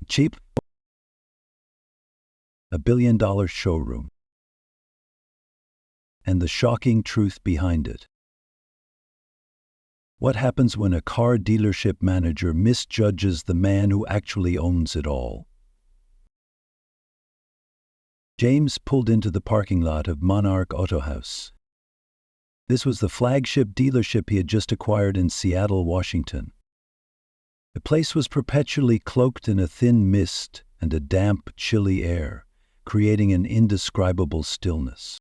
Cheap? A billion-dollar showroom. And the shocking truth behind it. What happens when a car dealership manager misjudges the man who actually owns it all? James pulled into the parking lot of Monarch Auto House. This was the flagship dealership he had just acquired in Seattle, Washington. The place was perpetually cloaked in a thin mist and a damp, chilly air, creating an indescribable stillness.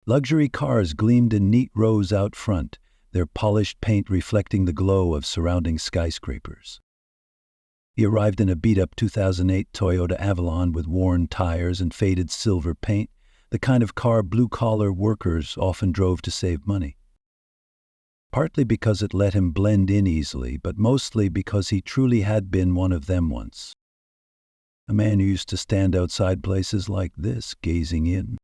Luxury cars gleamed in neat rows out front, their polished paint reflecting the glow of surrounding skyscrapers. He arrived in a beat-up 2008 Toyota Avalon with worn tires and faded silver paint, the kind of car blue-collar workers often drove to save money. Partly because it let him blend in easily, but mostly because he truly had been one of them once. A man who used to stand outside places like this, gazing in.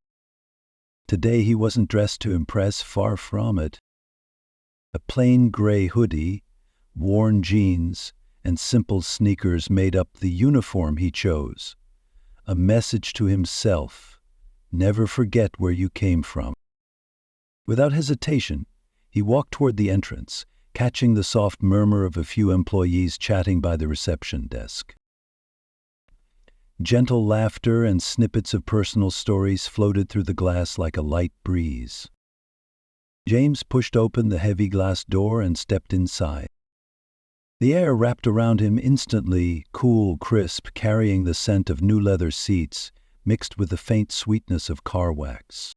Today he wasn't dressed to impress, far from it. A plain gray hoodie, worn jeans, and simple sneakers made up the uniform he chose. A message to himself: never forget where you came from. Without hesitation, he walked toward the entrance, catching the soft murmur of a few employees chatting by the reception desk. Gentle laughter and snippets of personal stories floated through the glass like a light breeze. James pushed open the heavy glass door and stepped inside. The air wrapped around him instantly, cool, crisp, carrying the scent of new leather seats, mixed with the faint sweetness of car wax.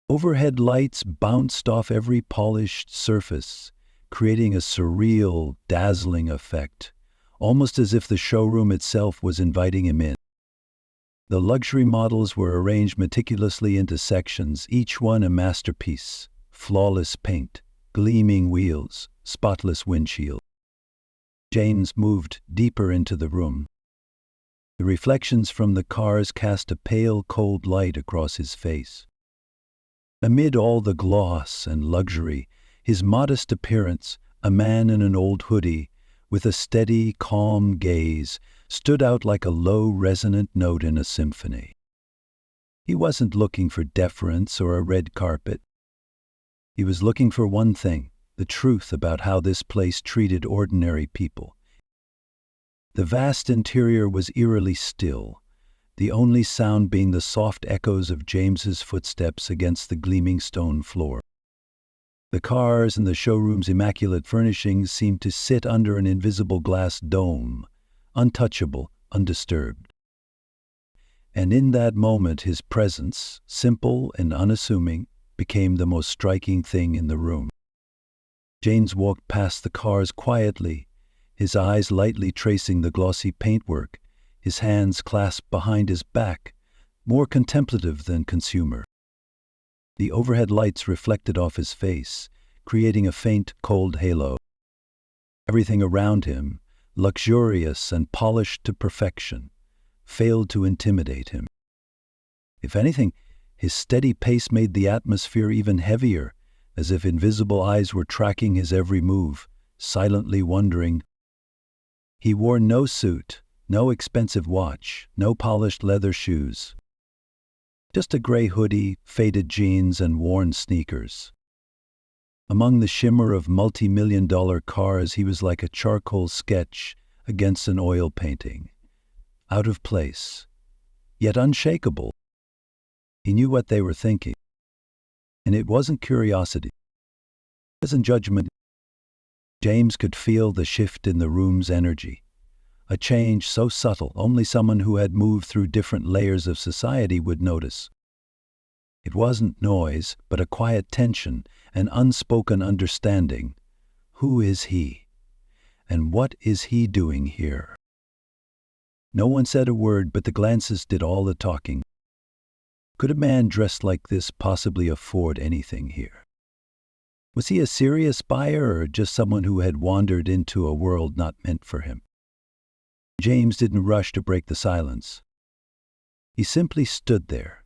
Overhead lights bounced off every polished surface, creating a surreal, dazzling effect, almost as if the showroom itself was inviting him in. The luxury models were arranged meticulously into sections, each one a masterpiece: flawless paint, gleaming wheels, spotless windshield. James moved deeper into the room. The reflections from the cars cast a pale, cold light across his face. Amid all the gloss and luxury, his modest appearance, a man in an old hoodie, with a steady, calm gaze, stood out like a low, resonant note in a symphony. He wasn't looking for deference or a red carpet. He was looking for one thing: the truth about how this place treated ordinary people. The vast interior was eerily still, the only sound being the soft echoes of James's footsteps against the gleaming stone floor. The cars and the showroom's immaculate furnishings seemed to sit under an invisible glass dome, untouchable, undisturbed. And in that moment his presence, simple and unassuming, became the most striking thing in the room. James walked past the cars quietly, his eyes lightly tracing the glossy paintwork, his hands clasped behind his back, more contemplative than consumer. The overhead lights reflected off his face, creating a faint, cold halo. Everything around him, luxurious and polished to perfection, failed to intimidate him. If anything, his steady pace made the atmosphere even heavier, as if invisible eyes were tracking his every move, silently wondering. He wore no suit, no expensive watch, no polished leather shoes. Just a gray hoodie, faded jeans, and worn sneakers. Among the shimmer of multi-million-dollar cars, he was like a charcoal sketch against an oil painting. Out of place, yet unshakable. He knew what they were thinking. And it wasn't curiosity. It wasn't judgment. James could feel the shift in the room's energy. A change so subtle, only someone who had moved through different layers of society would notice. It wasn't noise, but a quiet tension, an unspoken understanding. Who is he? And what is he doing here? No one said a word, but the glances did all the talking. Could a man dressed like this possibly afford anything here? Was he a serious buyer or just someone who had wandered into a world not meant for him? James didn't rush to break the silence. He simply stood there,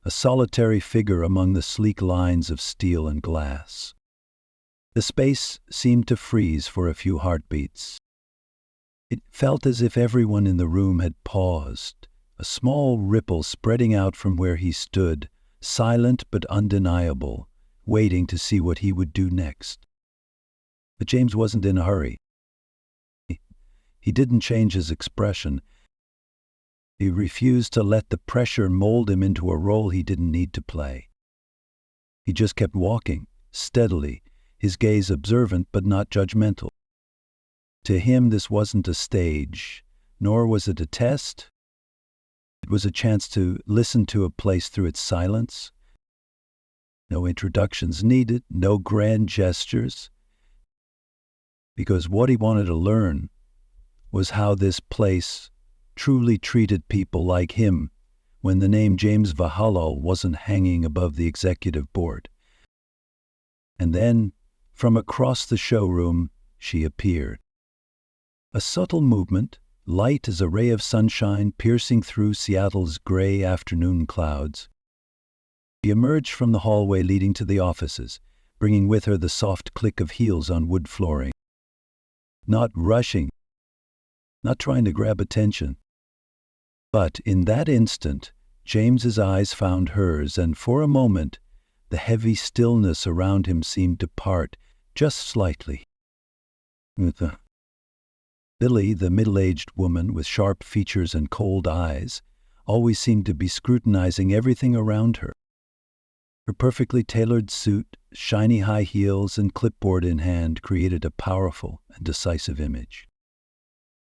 a solitary figure among the sleek lines of steel and glass. The space seemed to freeze for a few heartbeats. It felt as if everyone in the room had paused, a small ripple spreading out from where he stood, silent but undeniable, waiting to see what he would do next. But James wasn't in a hurry. He didn't change his expression. He refused to let the pressure mold him into a role he didn't need to play. He just kept walking, steadily, his gaze observant but not judgmental. To him, this wasn't a stage, nor was it a test. It was a chance to listen to a place through its silence. No introductions needed, no grand gestures. Because what he wanted to learn was how this place truly treated people like him when the name James Vahalal wasn't hanging above the executive board. And then, from across the showroom, she appeared. A subtle movement, light as a ray of sunshine piercing through Seattle's gray afternoon clouds. She emerged from the hallway leading to the offices, bringing with her the soft click of heels on wood flooring. Not rushing, not trying to grab attention. But in that instant, James's eyes found hers, and for a moment, the heavy stillness around him seemed to part, just slightly. Lily, the middle-aged woman with sharp features and cold eyes, always seemed to be scrutinizing everything around her. Her perfectly tailored suit, shiny high heels, and clipboard in hand created a powerful and decisive image.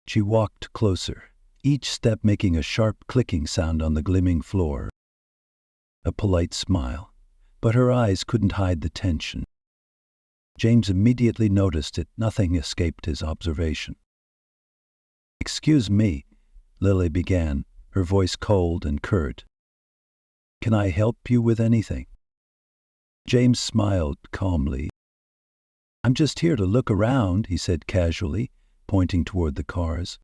She walked closer, each step making a sharp clicking sound on the gleaming floor. A polite smile, but her eyes couldn't hide the tension. James immediately noticed it. Nothing escaped his observation. "Excuse me," Lily began, her voice cold and curt. "Can I help you with anything?" James smiled calmly. "I'm just here to look around," he said casually, pointing toward the cars.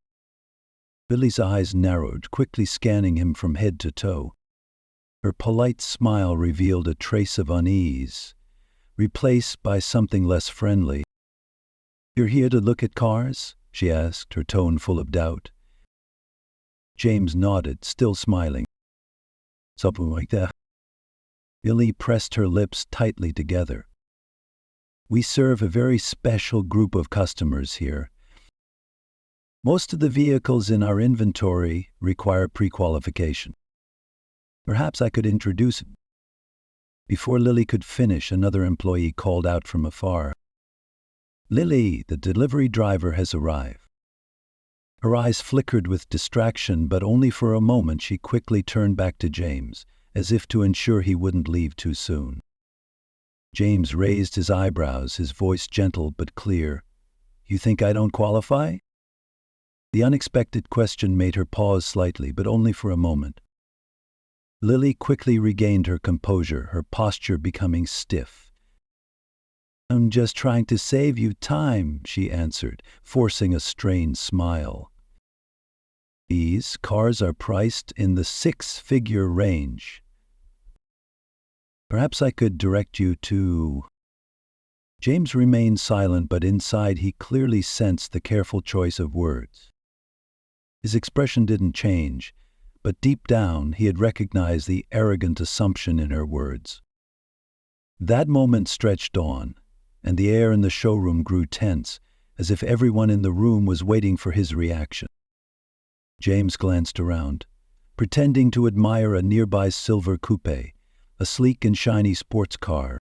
Lily's eyes narrowed, quickly scanning him from head to toe. Her polite smile revealed a trace of unease, replaced by something less friendly. "You're here to look at cars?" she asked, her tone full of doubt. James nodded, still smiling. "Something like that." Lily pressed her lips tightly together. "We serve a very special group of customers here. Most of the vehicles in our inventory require pre-qualification. Perhaps I could introduce it." Before Lily could finish, another employee called out from afar, "Lily, the delivery driver has arrived." Her eyes flickered with distraction, but only for a moment. She quickly turned back to James, as if to ensure he wouldn't leave too soon. James raised his eyebrows, his voice gentle but clear. "You think I don't qualify?" The unexpected question made her pause slightly, but only for a moment. Lily quickly regained her composure, her posture becoming stiff. "I'm just trying to save you time," she answered, forcing a strained smile. "These cars are priced in the six-figure range. Perhaps I could direct you to—" James remained silent, but inside he clearly sensed the careful choice of words. His expression didn't change, but deep down he had recognized the arrogant assumption in her words. That moment stretched on, and the air in the showroom grew tense, as if everyone in the room was waiting for his reaction. James glanced around, pretending to admire a nearby silver coupe, a sleek and shiny sports car.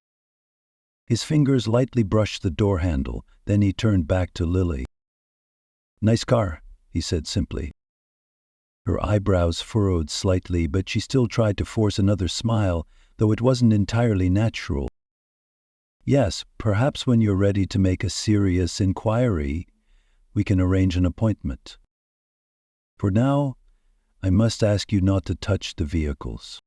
His fingers lightly brushed the door handle, then he turned back to Lily. "Nice car," he said simply. Her eyebrows furrowed slightly, but she still tried to force another smile, though it wasn't entirely natural. "Yes, perhaps when you're ready to make a serious inquiry, we can arrange an appointment. For now, I must ask you not to touch the vehicles."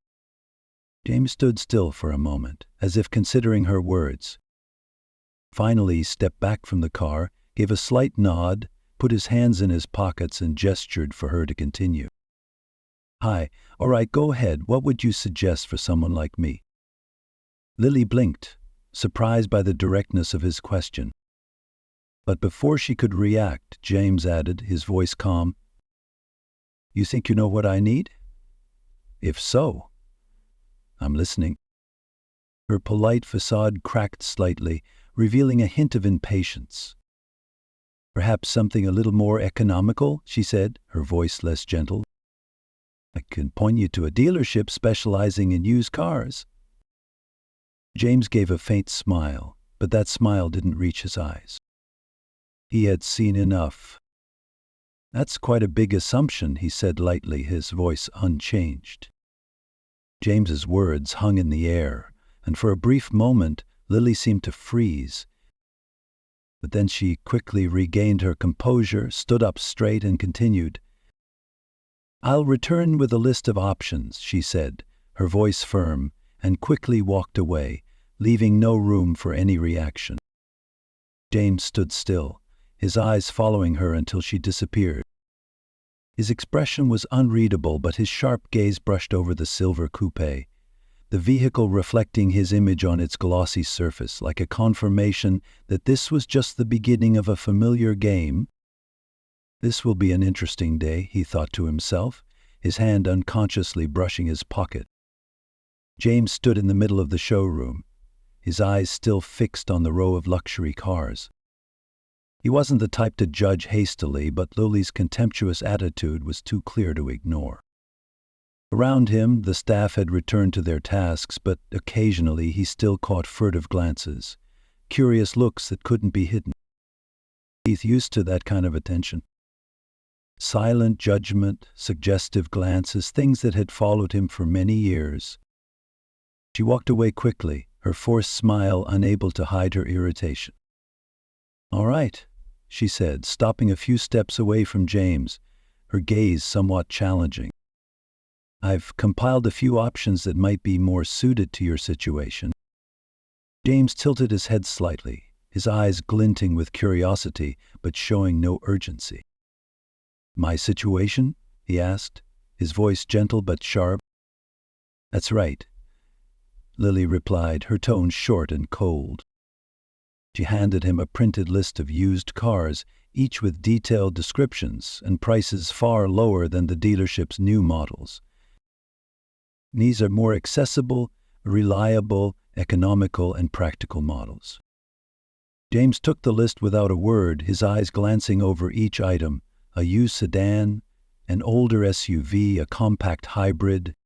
James stood still for a moment, as if considering her words. Finally, he stepped back from the car, gave a slight nod, put his hands in his pockets, and gestured for her to continue. "Hi, all right, go ahead. What would you suggest for someone like me?" Lily blinked, surprised by the directness of his question. But before she could react, James added, his voice calm, "You think you know what I need? If so, I'm listening." Her polite facade cracked slightly, revealing a hint of impatience. "Perhaps something a little more economical," she said, her voice less gentle. "I can point you to a dealership specializing in used cars." James gave a faint smile, but that smile didn't reach his eyes. He had seen enough. "That's quite a big assumption," he said lightly, his voice unchanged. James's words hung in the air, and for a brief moment Lily seemed to freeze. But then she quickly regained her composure, stood up straight, and continued. "I'll return with a list of options," she said, her voice firm, and quickly walked away, leaving no room for any reaction. James stood still, his eyes following her until she disappeared. His expression was unreadable, but his sharp gaze brushed over the silver coupe, the vehicle reflecting his image on its glossy surface, like a confirmation that this was just the beginning of a familiar game. "This will be an interesting day," he thought to himself, his hand unconsciously brushing his pocket. James stood in the middle of the showroom, his eyes still fixed on the row of luxury cars. He wasn't the type to judge hastily, but Lily's contemptuous attitude was too clear to ignore. Around him, the staff had returned to their tasks, but occasionally he still caught furtive glances, curious looks that couldn't be hidden. He's used to that kind of attention. Silent judgment, suggestive glances, things that had followed him for many years. She walked away quickly, her forced smile unable to hide her irritation. "All right," she said, stopping a few steps away from James, her gaze somewhat challenging. "I've compiled a few options that might be more suited to your situation." James tilted his head slightly, his eyes glinting with curiosity but showing no urgency. "My situation?" he asked, his voice gentle but sharp. "That's right," Lily replied, her tone short and cold. She handed him a printed list of used cars, each with detailed descriptions and prices far lower than the dealership's new models. "These are more accessible, reliable, economical, and practical models." James took the list without a word, his eyes glancing over each item: a used sedan, an older SUV, a compact hybrid.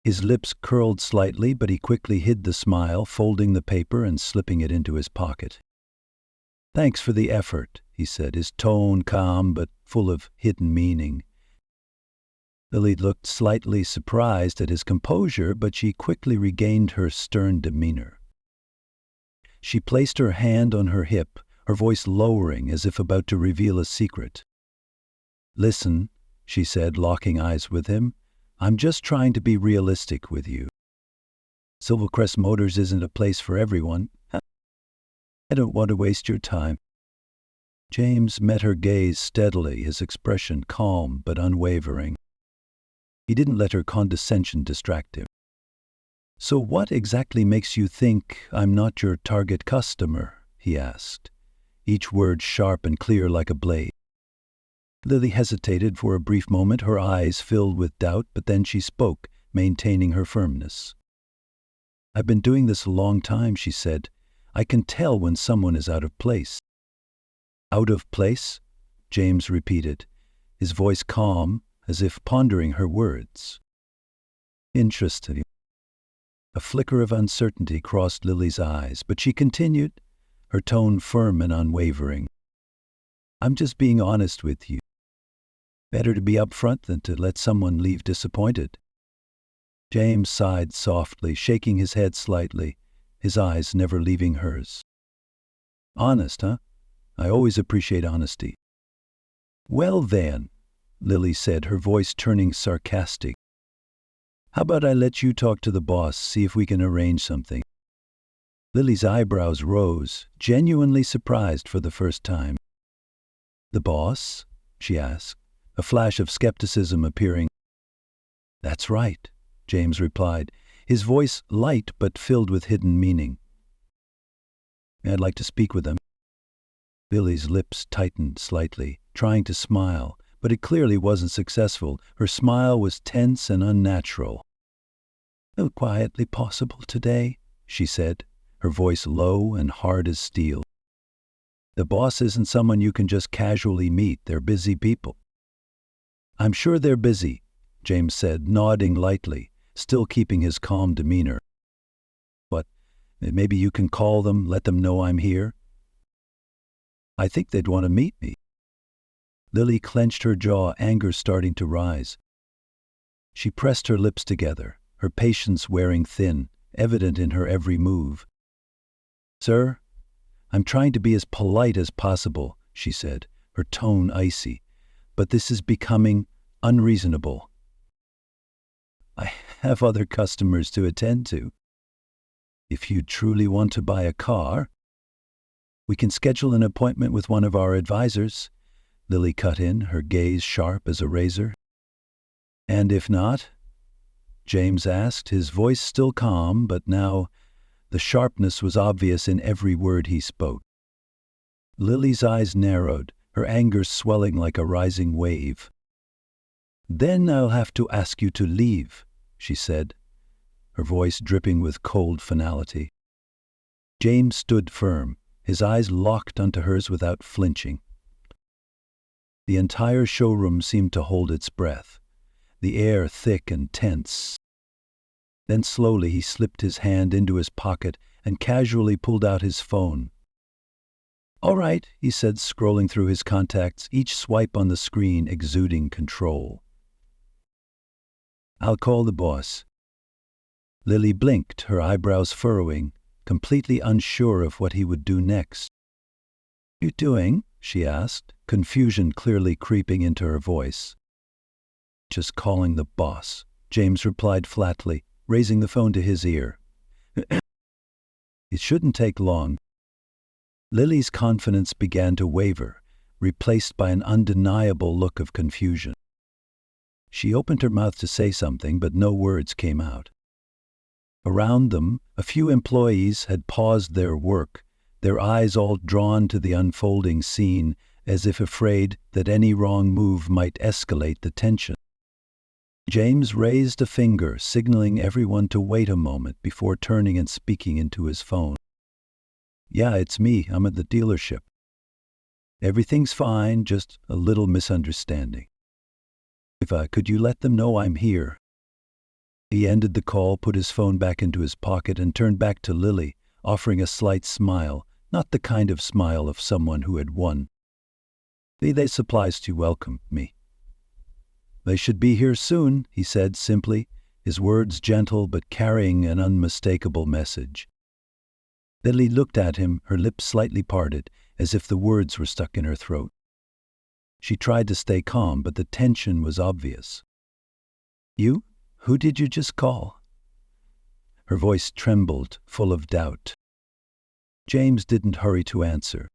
His lips curled slightly, but he quickly hid the smile, folding the paper and slipping it into his pocket. "Thanks for the effort," he said, his tone calm but full of hidden meaning. Lily looked slightly surprised at his composure, but she quickly regained her stern demeanor. She placed her hand on her hip, her voice lowering as if about to reveal a secret. "Listen," she said, locking eyes with him, "I'm just trying to be realistic with you. SilverCrest Motors isn't a place for everyone. I don't want to waste your time." James met her gaze steadily, his expression calm but unwavering. He didn't let her condescension distract him. "So what exactly makes you think I'm not your target customer?" he asked, each word sharp and clear like a blade. Lily hesitated for a brief moment, her eyes filled with doubt, but then she spoke, maintaining her firmness. "I've been doing this a long time," she said. "I can tell when someone is out of place." "Out of place?" James repeated, his voice calm, as if pondering her words. "Interesting." A flicker of uncertainty crossed Lily's eyes, but she continued, her tone firm and unwavering. "I'm just being honest with you. Better to be upfront than to let someone leave disappointed." James sighed softly, shaking his head slightly, his eyes never leaving hers. "Honest, huh? I always appreciate honesty." "Well then," Lily said, her voice turning sarcastic, "how about I let you talk to the boss, see if we can arrange something?" Lily's eyebrows rose, genuinely surprised for the first time. "The boss?" she asked, a flash of skepticism appearing. "That's right," James replied, his voice light but filled with hidden meaning. "I'd like to speak with them." Lily's lips tightened slightly, trying to smile, but it clearly wasn't successful. Her smile was tense and unnatural. "Oh, quietly possible today," she said, her voice low and hard as steel. "The boss isn't someone you can just casually meet. They're busy people." "I'm sure they're busy," James said, nodding lightly, still keeping his calm demeanor. "But maybe you can call them, let them know I'm here." "I think they'd want to meet me." Lily clenched her jaw, anger starting to rise. She pressed her lips together, her patience wearing thin, evident in her every move. "Sir, I'm trying to be as polite as possible," she said, her tone icy, "but this is becoming unreasonable. I have other customers to attend to. If you truly want to buy a car, we can schedule an appointment with one of our advisors," Lily cut in, her gaze sharp as a razor. "And if not?" James asked, his voice still calm, but now the sharpness was obvious in every word he spoke. Lily's eyes narrowed, her anger swelling like a rising wave. "Then I'll have to ask you to leave," she said, her voice dripping with cold finality. James stood firm, his eyes locked onto hers without flinching. The entire showroom seemed to hold its breath, the air thick and tense. Then slowly he slipped his hand into his pocket and casually pulled out his phone. "All right," he said, scrolling through his contacts, each swipe on the screen exuding control. "I'll call the boss." Lily blinked, her eyebrows furrowing, completely unsure of what he would do next. "You doing?" she asked, confusion clearly creeping into her voice. "Just calling the boss," James replied flatly, raising the phone to his ear. "It shouldn't take long." Lily's confidence began to waver, replaced by an undeniable look of confusion. She opened her mouth to say something, but no words came out. Around them, a few employees had paused their work, their eyes all drawn to the unfolding scene, as if afraid that any wrong move might escalate the tension. James raised a finger, signaling everyone to wait a moment before turning and speaking into his phone. "Yeah, it's me. I'm at the dealership. Everything's fine, just a little misunderstanding. Could you let them know I'm here?" He ended the call, put his phone back into his pocket, and turned back to Lily, offering a slight smile, not the kind of smile of someone who had won. "They supplies to welcome me." "They should be here soon," he said simply, his words gentle but carrying an unmistakable message. Lily looked at him, her lips slightly parted, as if the words were stuck in her throat. She tried to stay calm, but the tension was obvious. "You? Who did you just call?" Her voice trembled, full of doubt. James didn't hurry to answer.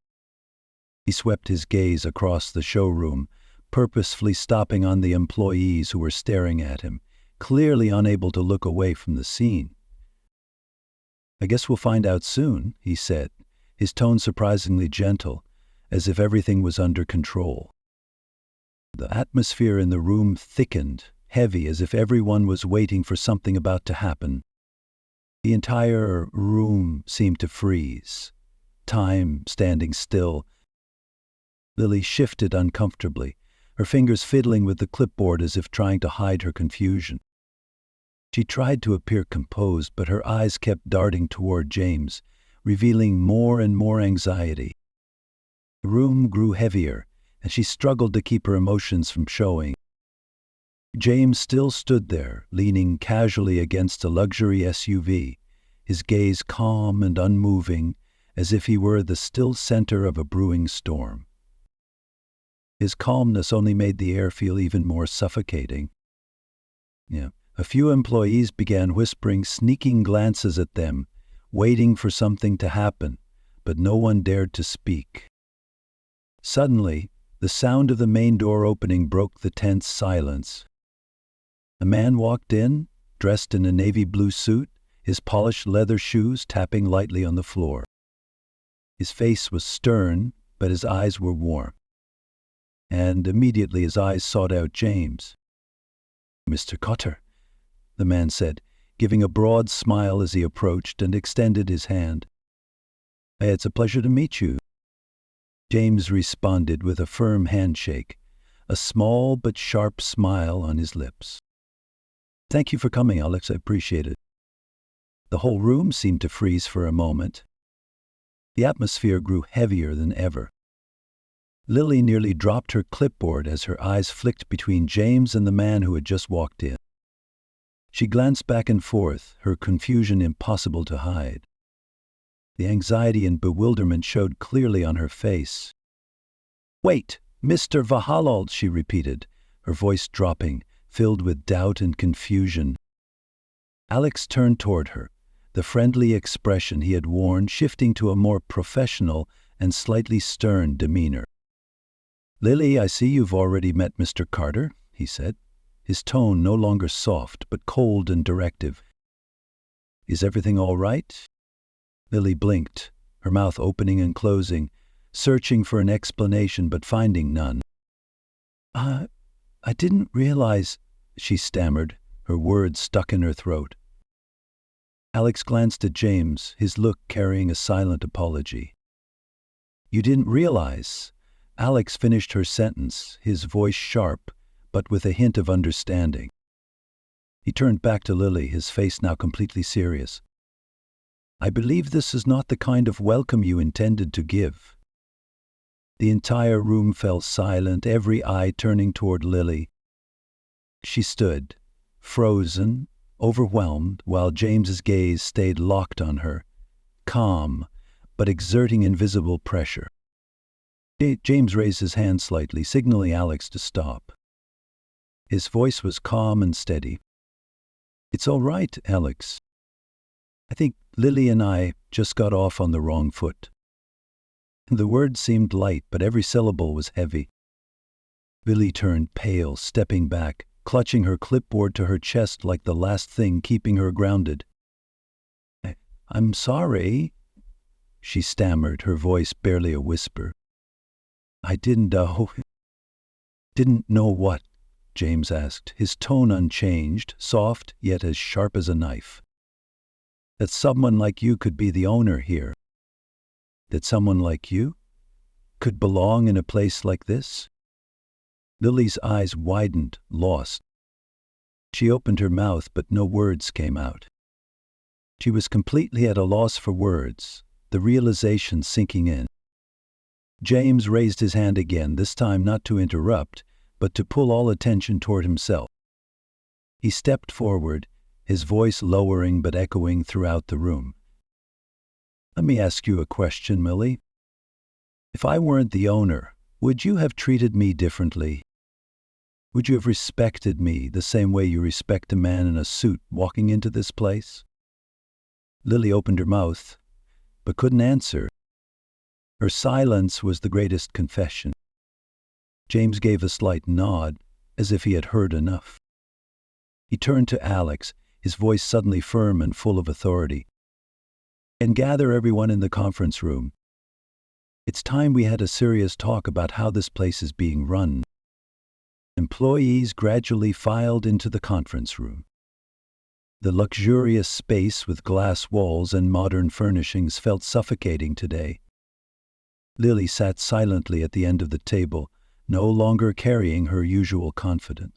He swept his gaze across the showroom, purposefully stopping on the employees who were staring at him, clearly unable to look away from the scene. "I guess we'll find out soon," he said, his tone surprisingly gentle, as if everything was under control. The atmosphere in the room thickened, heavy, as if everyone was waiting for something about to happen. The entire room seemed to freeze, time standing still. Lily shifted uncomfortably, her fingers fiddling with the clipboard as if trying to hide her confusion. She tried to appear composed, but her eyes kept darting toward James, revealing more and more anxiety. The room grew heavier, and she struggled to keep her emotions from showing. James still stood there, leaning casually against a luxury SUV, his gaze calm and unmoving, as if he were the still center of a brewing storm. His calmness only made the air feel even more suffocating. A few employees began whispering sneaking glances at them, waiting for something to happen, but no one dared to speak. Suddenly, the sound of the main door opening broke the tense silence. A man walked in, dressed in a navy blue suit, his polished leather shoes tapping lightly on the floor. His face was stern, but his eyes were warm. And immediately his eyes sought out James. "Mr. Cotter," the man said, giving a broad smile as he approached and extended his hand. "It's a pleasure to meet you." James responded with a firm handshake, a small but sharp smile on his lips. "Thank you for coming, Alex. I appreciate it." The whole room seemed to freeze for a moment. The atmosphere grew heavier than ever. Lily nearly dropped her clipboard as her eyes flicked between James and the man who had just walked in. She glanced back and forth, her confusion impossible to hide. The anxiety and bewilderment showed clearly on her face. "Wait, Mr. Vahalal," she repeated, her voice dropping, filled with doubt and confusion. Alex turned toward her, the friendly expression he had worn shifting to a more professional and slightly stern demeanor. "Lily, I see you've already met Mr. Carter," he said, his tone no longer soft but cold and directive. "Is everything all right?" Lily blinked, her mouth opening and closing, searching for an explanation but finding none. I didn't realize," she stammered, her words stuck in her throat. Alex glanced at James, his look carrying a silent apology. "You didn't realize?" Alex finished her sentence, his voice sharp, but with a hint of understanding. He turned back to Lily, his face now completely serious. "I believe this is not the kind of welcome you intended to give." The entire room fell silent, every eye turning toward Lily. She stood, frozen, overwhelmed, while James's gaze stayed locked on her, calm, but exerting invisible pressure. James raised his hand slightly, signaling Alex to stop. His voice was calm and steady. "It's all right, Alex. I think Lily and I just got off on the wrong foot." The words seemed light, but every syllable was heavy. Lily turned pale, stepping back, clutching her clipboard to her chest like the last thing keeping her grounded. "I'm sorry," she stammered, her voice barely a whisper. "I didn't know." "Didn't know what?" James asked, his tone unchanged, soft yet as sharp as a knife. "That someone like you could be the owner here. That someone like you could belong in a place like this?" Lily's eyes widened, lost. She opened her mouth, but no words came out. She was completely at a loss for words, the realization sinking in. James raised his hand again, this time not to interrupt, but to pull all attention toward himself. He stepped forward, his voice lowering but echoing throughout the room. "Let me ask you a question, Millie. If I weren't the owner, would you have treated me differently? Would you have respected me the same way you respect a man in a suit walking into this place?" Lily opened her mouth, but couldn't answer. Her silence was the greatest confession. James gave a slight nod, as if he had heard enough. He turned to Alex, his voice suddenly firm and full of authority. "And gather everyone in the conference room. It's time we had a serious talk about how this place is being run." Employees gradually filed into the conference room. The luxurious space with glass walls and modern furnishings felt suffocating today. Lily sat silently at the end of the table, no longer carrying her usual confidence.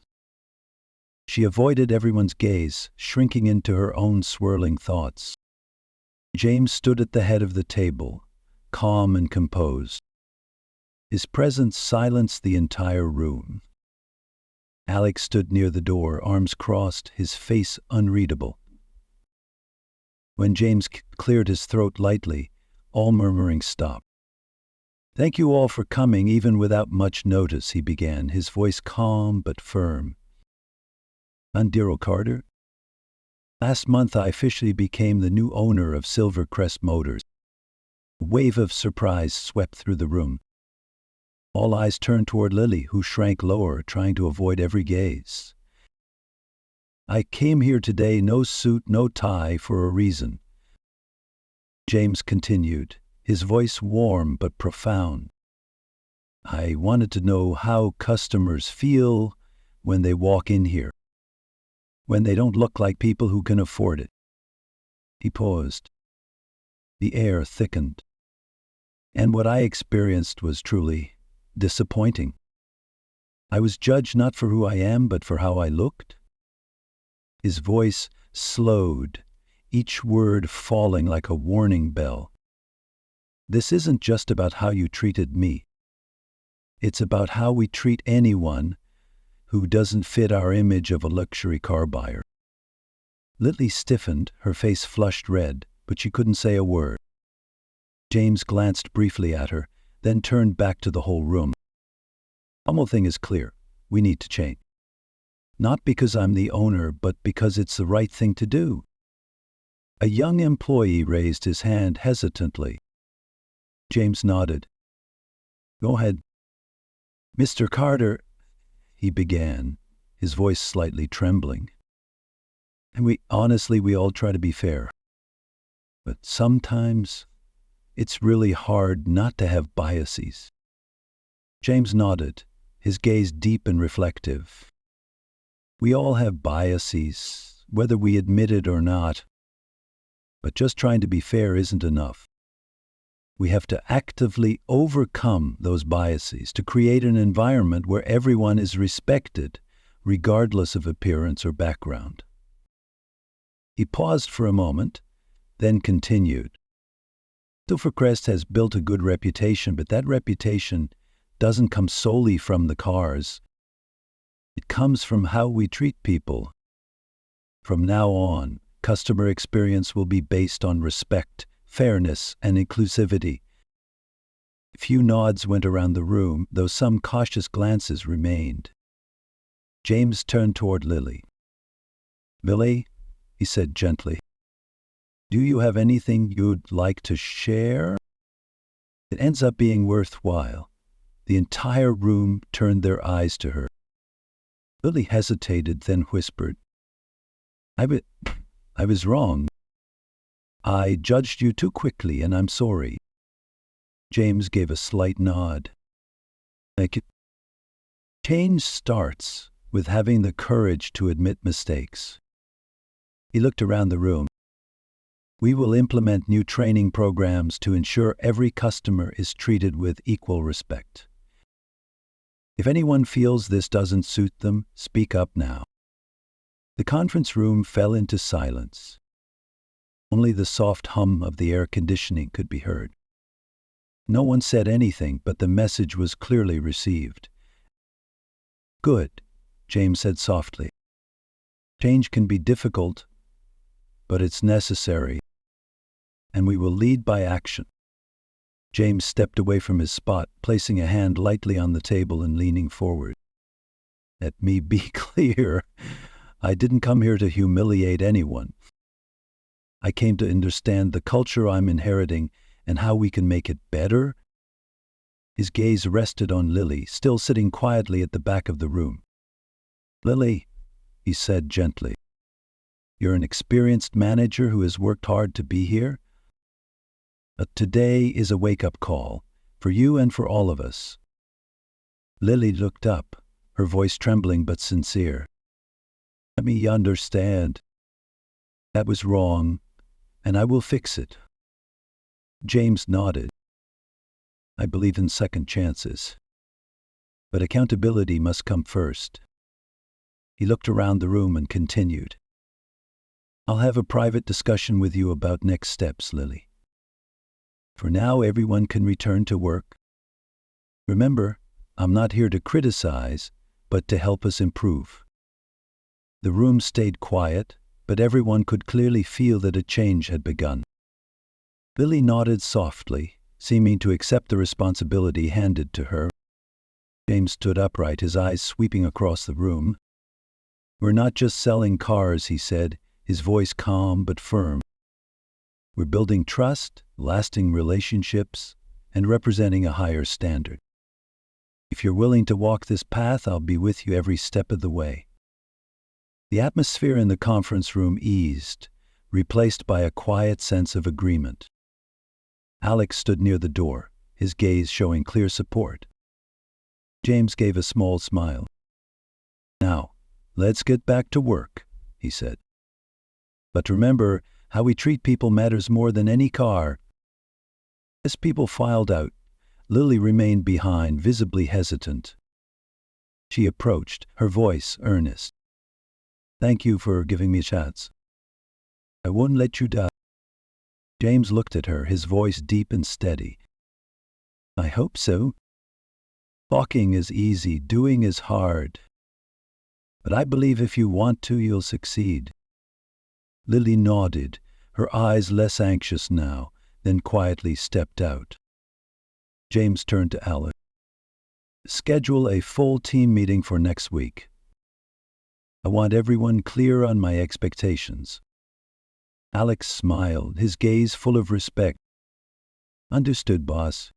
She avoided everyone's gaze, shrinking into her own swirling thoughts. James stood at the head of the table, calm and composed. His presence silenced the entire room. Alex stood near the door, arms crossed, his face unreadable. When James cleared his throat lightly, all murmuring stopped. "Thank you all for coming, even without much notice," he began, his voice calm but firm. "Dear Carter, last month I officially became the new owner of SilverCrest Motors." A wave of surprise swept through the room. All eyes turned toward Lily, who shrank lower, trying to avoid every gaze. "I came here today, no suit, no tie, for a reason," James continued, his voice warm but profound. I wanted to know how customers feel when they walk in here, when they don't look like people who can afford it." He paused. The air thickened. And what I experienced was truly disappointing. I was judged not for who I am, but for how I looked. His voice slowed, each word falling like a warning bell. "This isn't just about how you treated me. It's about how we treat anyone who doesn't fit our image of a luxury car buyer." Lily stiffened, her face flushed red, but she couldn't say a word. James glanced briefly at her, then turned back to the whole room. "One more thing is clear. We need to change. Not because I'm the owner, but because it's the right thing to do." A young employee raised his hand hesitantly. James nodded. "Go ahead." "Mr. Carter," he began, his voice slightly trembling. "And we all try to be fair. But sometimes it's really hard not to have biases." James nodded, his gaze deep and reflective. "We all have biases, whether we admit it or not. But just trying to be fair isn't enough. We have to actively overcome those biases to create an environment where everyone is respected, regardless of appearance or background." He paused for a moment, then continued. "SilverCrest has built a good reputation, but that reputation doesn't come solely from the cars. It comes from how we treat people. From now on, customer experience will be based on respect, fairness, and inclusivity." A few nods went around the room, though some cautious glances remained. James turned toward Lily. "Lily," he said gently, "do you have anything you'd like to share? It ends up being worthwhile." The entire room turned their eyes to her. Lily hesitated, then whispered, I was wrong. I judged you too quickly, and I'm sorry." James gave a slight nod. "Thank you." Change starts with having the courage to admit mistakes. He looked around the room. "We will implement new training programs to ensure every customer is treated with equal respect. If anyone feels this doesn't suit them, speak up now." The conference room fell into silence. Only the soft hum of the air conditioning could be heard. No one said anything, but the message was clearly received. "Good," James said softly. "Change can be difficult, but it's necessary, and we will lead by action." James stepped away from his spot, placing a hand lightly on the table and leaning forward. "Let me be clear. I didn't come here to humiliate anyone. I came to understand the culture I'm inheriting and how we can make it better." His gaze rested on Lily, still sitting quietly at the back of the room. "Lily," he said gently, "you're an experienced manager who has worked hard to be here. But today is a wake-up call, for you and for all of us." Lily looked up, her voice trembling but sincere. "Let me understand. That was wrong, and I will fix it." James nodded. "I believe in second chances. But accountability must come first." He looked around the room and continued. "I'll have a private discussion with you about next steps, Lily. For now, everyone can return to work. Remember, I'm not here to criticize, but to help us improve." The room stayed quiet, but everyone could clearly feel that a change had begun. Lily nodded softly, seeming to accept the responsibility handed to her. James stood upright, his eyes sweeping across the room. "We're not just selling cars," he said, his voice calm but firm. "We're building trust, lasting relationships, and representing a higher standard. If you're willing to walk this path, I'll be with you every step of the way." The atmosphere in the conference room eased, replaced by a quiet sense of agreement. Alex stood near the door, his gaze showing clear support. James gave a small smile. "Now, let's get back to work," he said. "But remember, how we treat people matters more than any car." As people filed out, Lily remained behind, visibly hesitant. She approached, her voice earnest. "Thank you for giving me a chance. I won't let you down." James looked at her, his voice deep and steady. "I hope so. Talking is easy, doing is hard. But I believe if you want to, you'll succeed." Lily nodded, her eyes less anxious now, then quietly stepped out. James turned to Alex. "Schedule a full team meeting for next week. I want everyone clear on my expectations." Alex smiled, his gaze full of respect. "Understood, boss."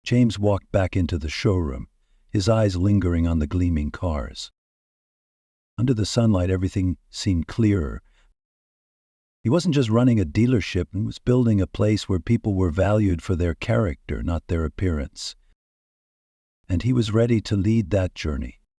James walked back into the showroom, his eyes lingering on the gleaming cars. Under the sunlight, everything seemed clearer. He wasn't just running a dealership, he was building a place where people were valued for their character, not their appearance. And he was ready to lead that journey.